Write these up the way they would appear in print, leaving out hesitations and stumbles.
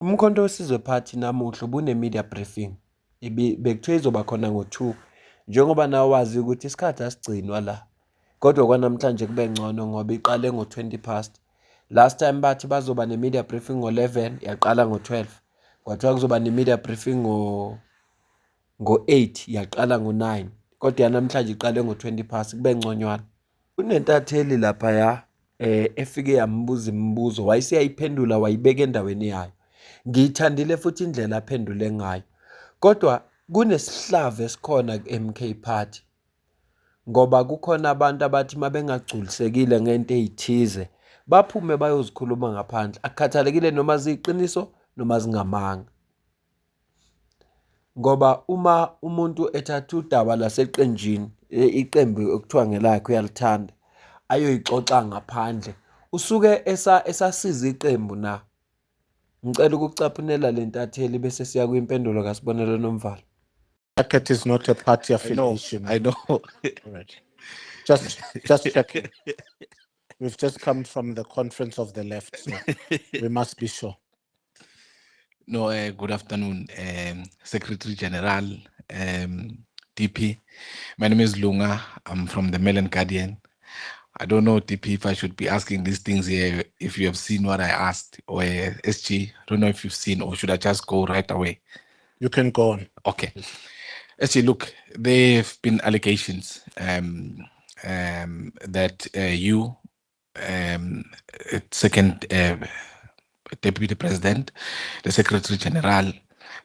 Umkhonto weSizwe Party namuhla ubune-media briefing. Bekuthiwa izoba khona ngo-2. Njengoba nawe wazi ukuthi isikhathi asigcinwa la. Kodwa kwanamhlanje kube ngcono ngoba iqale ngo-20 past. Last time bathi bazoba ne-media briefing ngo-11, yaqala ngo-12. Kwathiwa kuzoba ne-media briefing ngo-8, yaqala ngo-9. Kodwa yanamhlanje iqale ngo-20 past, kube ngconywana. Kunentatheli laphaya efike yambuza imibuzo, wayeseyayiphendula wayibeka endaweni yayo. Ngiyithandile futhi indlela aphendule ngayo. Kodwa kunesihlava esikhona ku-MK Party. Ngoba kukhona abantu abathi uma bengagculisekile ngento ey'thize, baphume bayozikhuluma ngaphandle. Akukhathalekile noma ziyiqiniso noma zingamanga. Ngoba uma umuntu ethatha udaba laseqenjini, iqembu okuthiwa ngelakhe uyalithanda, ayoyixoxa ngaphandle, usuke esasiza iqembu na. Ngicela ukucaphunela le ntatheli bese siya kwimpendulo kaSibonelo Nomvalo. Bracket is not a party affiliation. I know. All right. Just checking. We've just come from the conference of the left, so we must be sure. No, good afternoon, Secretary General, DP. My name is Lunga. I'm from the Mail and Guardian. I don't know, DP, if I should be asking these things here, if you have seen what I asked, or SG, I don't know if you've seen, or should I just go right away? You can go on. Okay. SG, look, there have been allegations that you, second Deputy President, the Secretary General,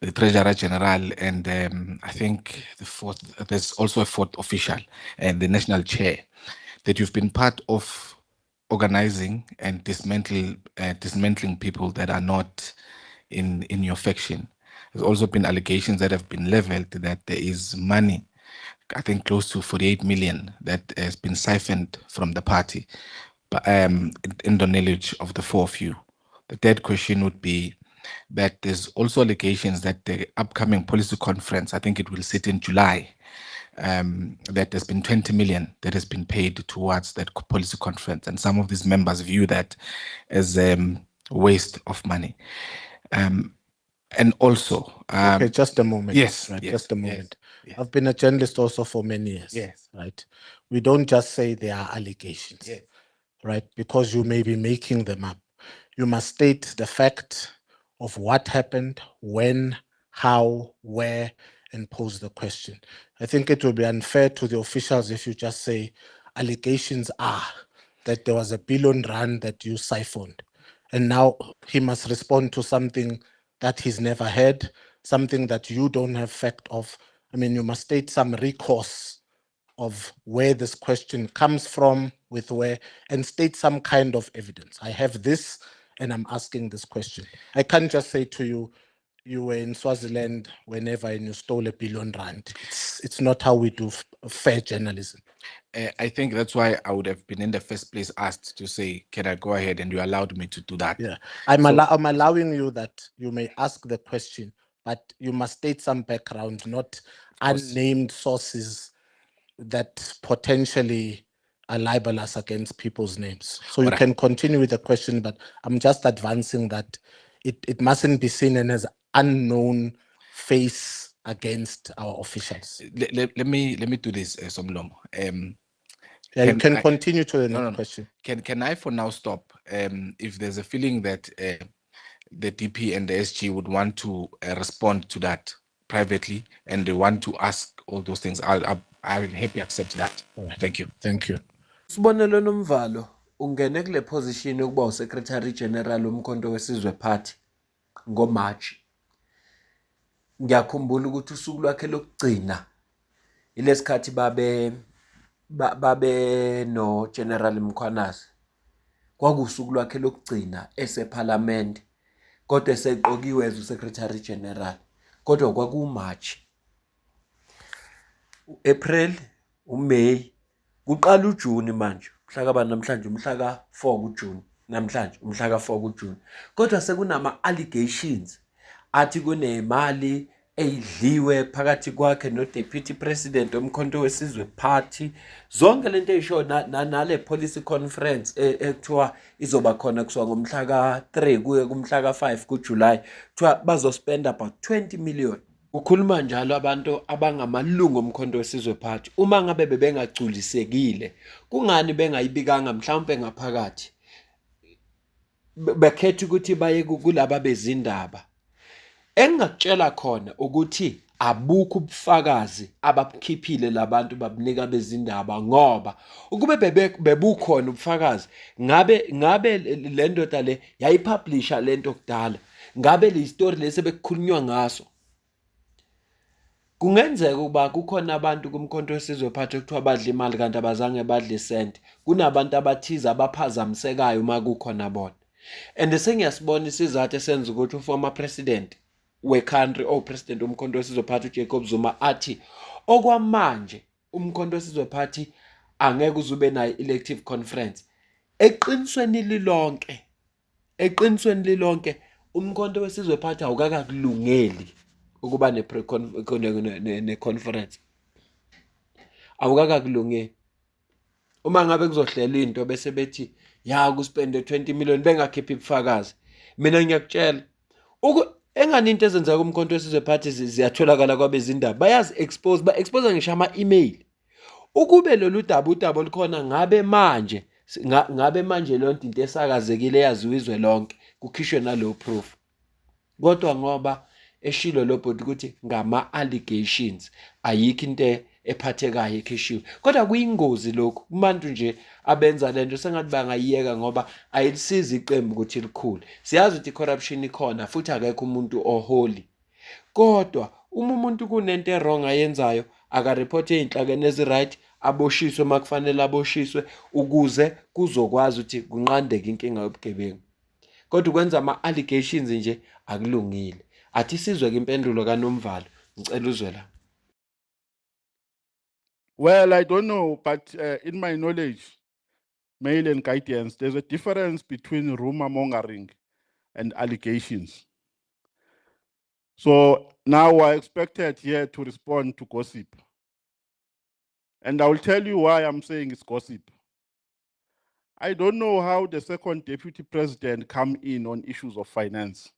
the Treasurer General, and I think there's also a fourth official, and the National Chair, that you've been part of organizing and dismantling people that are not in your faction. There's also been allegations that have been leveled that there is money, I think close to 48 million, that has been siphoned from the party, but in the knowledge of the four of you. The third question would be that there's also allegations that the upcoming policy conference, I think it will sit in July, that there's been 20 million that has been paid towards that policy conference. And some of these members view that as waste of money. And also... okay, just a moment. Yes. Right, yes just a moment. Yes. I've been a journalist also for many years. Yes. Right. We don't just say there are allegations. Yes. Right, because you may be making them up. You must state the fact of what happened, when, how, where, and pose the question. I think it will be unfair to the officials if you just say allegations are that there was R1 billion that you siphoned. And now he must respond to something that he's never heard, something that you don't have fact of. I mean, you must state some recourse of where this question comes from, with where, and state some kind of evidence. I have this, and I'm asking this question. I can't just say to you, you were in Swaziland whenever and you stole R1 billion. It's not how we do fair journalism. I think that's why I would have been in the first place asked to say, can I go ahead? And you allowed me to do that. Yeah, I'm allowing you that you may ask the question, but you must state some background, not unnamed sources that potentially are libelous against people's names. So you can continue with the question, but I'm just advancing that it mustn't be seen as unknown face against our officials. Let me do this, Somlomo. You can continue to the next question. Can I for now stop? If there's a feeling that the DP and the SG would want to respond to that privately and they want to ask all those things, I'll happy accept that. Right. Thank you. Thank you. Sibonelo Nomvalo ungene kule position yokuba uSecretary General womkhonto weSizwe Party ngoMarch. Ngiyakhumbula ukuthi usuku lwakhe lokugcina ilesikhathi babe no General Mkhwanazi. Kwakusuku lwakhe lokugcina eseParliament kodwa eseqokiwe as uSecretary General. Kodwa kwakuMarch. April, uMay, kuqala uJune manje. Mhla ka namhlanje umhla ka 4 kuJune. Namhlanje umhla ka 4 kuJune. Kodwa sekunama allegations athi kunemali eyidliwe phakathi kwakhe no-deputy president womkhonto wesizwe party. Zonke lento ey'sho nale policy conference ekuthiwa izoba khona kusuka ngomhla ka-3 kuye kumhla ka-5 kuJulayi, kuthiwa bazospenda about 20 million. Ukhuluma njalo abantu abangamalungu omkhonto wesizwe party. Uma ngabe bebengagculisekile, kungani bengayibikanga mhlawumpe ngaphakathi? Bekhetha ukuthi baye kulaba bezindaba. Engingakutshela khona ukuthi abukho ubufakazi ababukhiphile labantu babunika bezindaba, ngoba ukube bebukhona ubufakazi, ngabe le ndoda le yayipublisha lento kudala, ngabe le story lesi bekukhulunywa ngaso. Kungenzeka ukuba kukhona abantu kumkhonto wesizwe party ekuthiwa badla imali kanti abazange badle isenti. Kunabantu abathize abaphazamisekayo uma kukhona bona. And sengiyasibona isizathu esenza ukuthi uformer president we-country, president womkhonto wesizwe party uJacob Zuma athi okwamanje umkhonto wesizwe party angeke uzube nayo elective conference. Eqinisweni lilonke umkhonto wesizwe party awukakakulungeli ukuba ne-conference. Awukakakulungeli. Uma ngabe kuzohlela into bese bethi ya kuspende 20 million bengakhiphi ubufakazi, mina ngiyakutshela engani into ezenzeka kumkhonto wesizwe party ziyatholakala kwabezindaba, bayazi expose, ba-expose ngisho ama-email. Ukube lolu udaba olukhona ngabe manje leyo into esakazekile eyaziwa izwe lonke, kukhishwe nalo proof. Kodwa ngoba eshilo lo bhodi ukuthi ngama-allegations, ayikho into ephathekayo ekhishiwe. Kodwa kuyingozi lokhu kubantu nje abenza lento, sengathi bangayiyeka ngoba ayilisizi iqembu ukuthi likhule. Siyazi ukuthi i-corruption ikhona futhi akekho umuntu oholi. Kodwa uma umuntu kunento e-wrong ayenzayo, akareport ey'nhlakeni ezi-right, aboshiswe uma kufanele aboshiswe, ukuze kuzokwazi ukuthi kunqandeke inkinga yobugebengu. Kodwa ukwenza ama-allegations nje akulungile. Athi sizwe-ke impendulo kaNomvalo, ngicela uzwe la. Well, I don't know, but in my knowledge, mail and guidance, there's a difference between rumor mongering and allegations. So now I expected here to respond to gossip. And I will tell you why I'm saying it's gossip. I don't know how the second deputy president come in on issues of finance,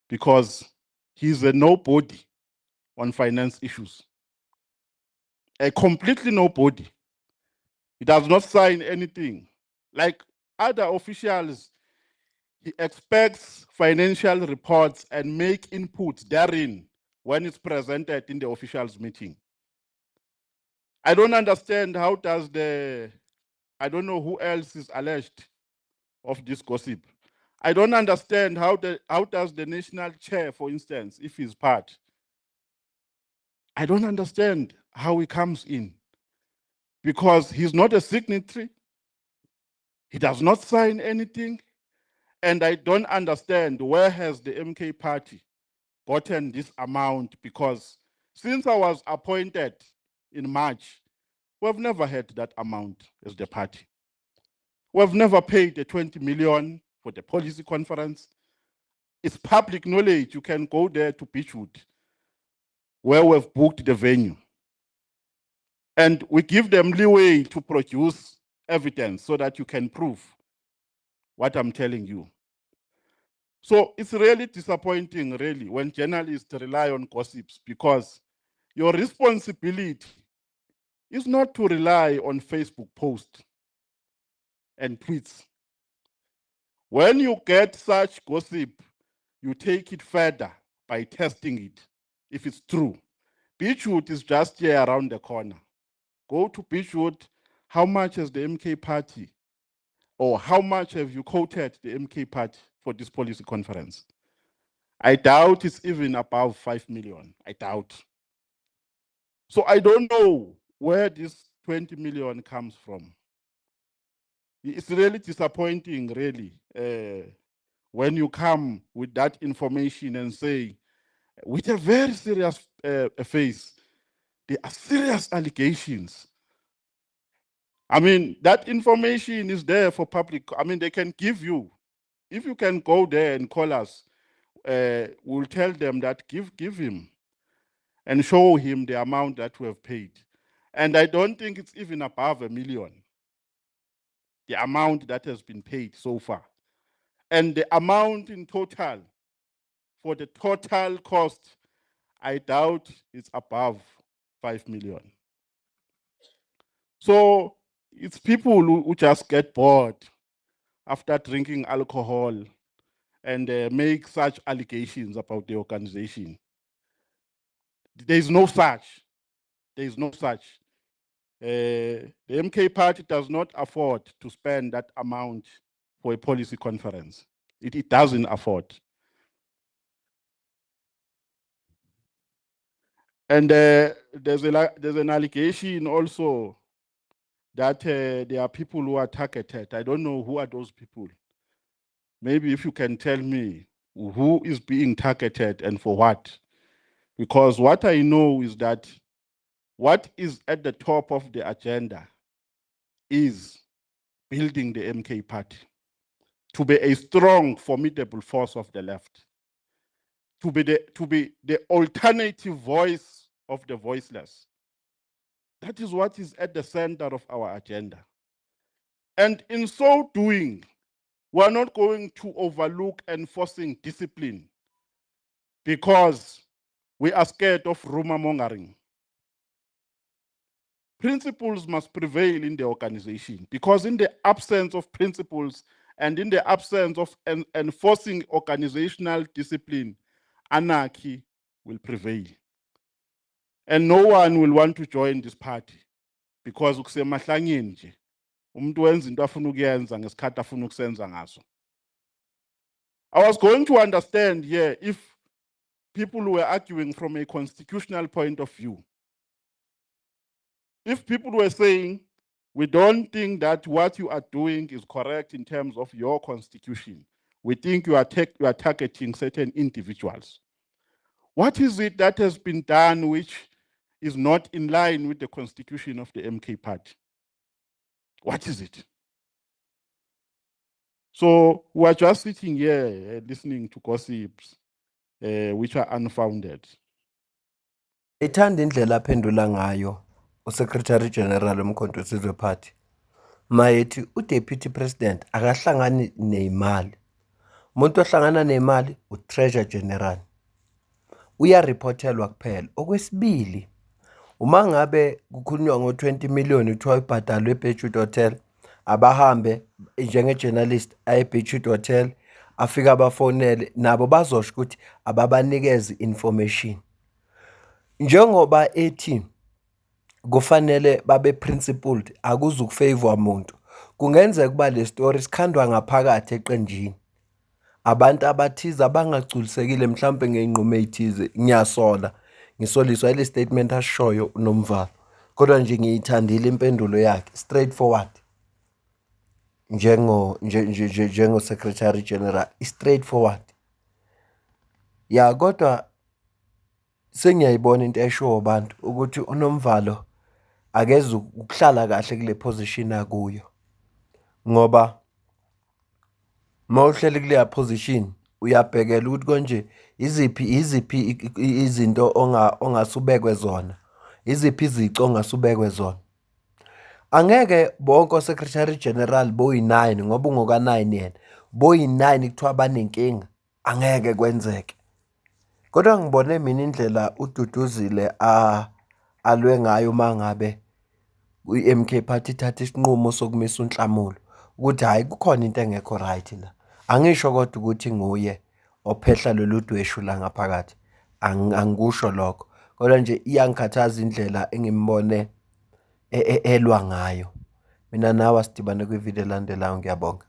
because he's a nobody on finance issues. A completely nobody. He does not sign anything. Like other officials, he expects financial reports and make inputs therein when it's presented in the officials' meeting. I don't understand how does I don't know who else is alleged of this gossip. I don't understand how does the national chair, for instance, if he's part, I don't understand how he comes in, because he's not a signatory. He does not sign anything. And I don't understand where has the MK party gotten this amount, because since I was appointed in March, we've never had that amount as the party. We've never paid the 20 million for the policy conference. It's public knowledge. You can go there to Beachwood, where we've booked the venue. And we give them leeway to produce evidence so that you can prove what I'm telling you. So it's really disappointing, really, when journalists rely on gossips, because your responsibility is not to rely on Facebook posts and tweets. When you get such gossip, you take it further by testing it, if it's true. Beachwood is just here around the corner. Go to Beachwood. How much has the MK party, or how much have you quoted the MK party for this policy conference? I doubt it's even above 5 million. I doubt. So I don't know where this 20 million comes from. It's really disappointing, really, when you come with that information and say, with a very serious face, there are serious allegations. I mean, that information is there for public. I mean, they can give you, if you can go there and call us, we'll tell them that give him and show him the amount that we have paid. And I don't think it's even above $1 million, the amount that has been paid so far. And the amount in total, for the total cost, I doubt it's above 5 million. So it's people who just get bored after drinking alcohol and make such allegations about the organization. There is no such. There is no such. The MK Party does not afford to spend that amount for a policy conference. It doesn't afford. And there's an allegation also that there are people who are targeted. I don't know who are those people. Maybe if you can tell me who is being targeted and for what. Because what I know is that what is at the top of the agenda is building the MK Party to be a strong, formidable force of the left, to be the alternative voice of the voiceless. That is what is at the center of our agenda. And in so doing, we are not going to overlook enforcing discipline because we are scared of rumor mongering. Principles must prevail in the organization because in the absence of principles and in the absence of enforcing organizational discipline, anarchy will prevail. And no one will want to join this party because ukusemahlangeni nje umuntu wenza into afuna ukuyenza ngesikhathi afuna ukusenza ngaso. I was going to understand here if people were arguing from a constitutional point of view. If people were saying, we don't think that what you are doing is correct in terms of your constitution, we think you are targeting certain individuals. What is it that has been done which is not in line with the constitution of the MK Party? What is it? So we're just sitting here listening to gossips which are unfounded. Ithanda indlela aphendula ngayo uSecretary General womkhonto wesizwe party. Mayethi uDeputy President akahlangani nemali. Umuntu ohlangana nemali uTreasurer General. Uyareport-elwa kuphela. Okwesibili, uma ngabe kukhulunywa ngo-20 million uthiwa ibhadalwe eBeachwood Hotel, abahambe njenge-journalist aye-Beachwood Hotel, afika abafonele, nabo bazosho ukuthi ababanikeze information. Njengoba ethi kufanele babe principled, akuzukufavor umuntu. Kungenzeka kuba le story sikhandwa ngaphakathi eqenjini. Abantu abathize abangagculisekile mhlambe ngeinqumo ezithize, ngiyasola ngisoliswa ile statement ashoyo uNomvalo. Kodwa nje ngiyithandile impendulo yakhe, straightforward. Njengo Secretary General, straightforward. Ya kodwa sengiyayibona into eshoyo abantu ukuthi uNomvalo akeze ukuhlala kahle kule position akuyo. Ngoba mawuhleli kule position uyabhekela ukuthi konje iziphi izinto ongasubekwe zona, iziphi izici ongasubekwe zona. Angeke bonke oSecretary General boyi-9 ngoba ungoka-9 yena boyi-9 kuthiwa banenkinga, angeke kwenzeke. Kodwa ngibone mina indlela uDuduzile alwe ngayo mangabe i-MK Party ithatha isinqumo sokumisa uNhlamulo ukuthi hayi kukhona into engekho right la. Angisho kodwa ukuthi nguye ophehla lolu dweshu la ngaphakathi, angikusho lokho. Kodwa nje iyangikhathaza indlela engimbone elwa ngayo. Mina nawe asidibane kwivideo elandelayo, ngiyabonga.